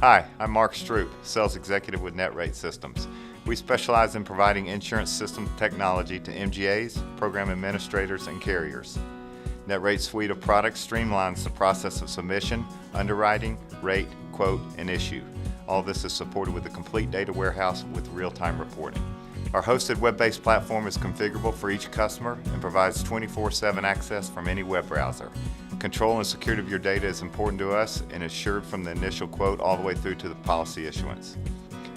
Hi, I'm Mark Stroop, Sales Executive with NetRate Systems. We specialize in providing insurance system technology to MGAs, program administrators, and carriers. NetRate's suite of products streamlines the process of submission, underwriting, rate, quote, and issue. All this is supported with a complete data warehouse with real-time reporting. Our hosted web-based platform is configurable for each customer and provides 24/7 access from any web browser. Control and security of your data is important to us and is assured from the initial quote all the way through to the policy issuance.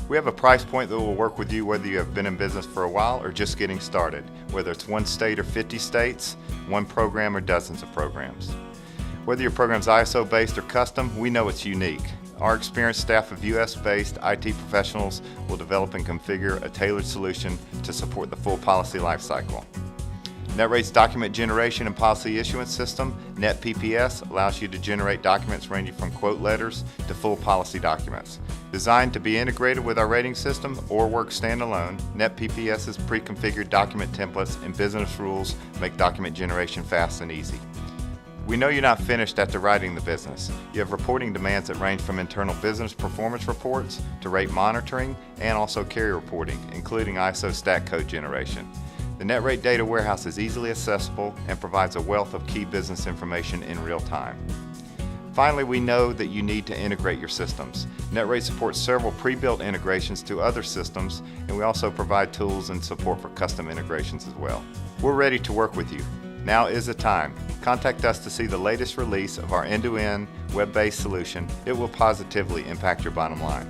We have a price point that will work with you whether you have been in business for a while or just getting started, whether it's one state or 50 states, one program or dozens of programs. Whether your program's ISO-based or custom, we know it's unique. Our experienced staff of US-based IT professionals will develop and configure a tailored solution to support the full policy lifecycle. NetRate's document generation and policy issuance system, NetPPS, allows you to generate documents ranging from quote letters to full policy documents. Designed to be integrated with our rating system or work standalone, NetPPS's pre-configured document templates and business rules make document generation fast and easy. We know you're not finished after writing the business. You have reporting demands that range from internal business performance reports to rate monitoring and also carrier reporting, including ISO stat code generation. The NetRate data warehouse is easily accessible and provides a wealth of key business information in real time. Finally, we know that you need to integrate your systems. NetRate supports several pre-built integrations to other systems, and we also provide tools and support for custom integrations as well. We're ready to work with you. Now is the time. Contact us to see the latest release of our end-to-end web-based solution. It will positively impact your bottom line.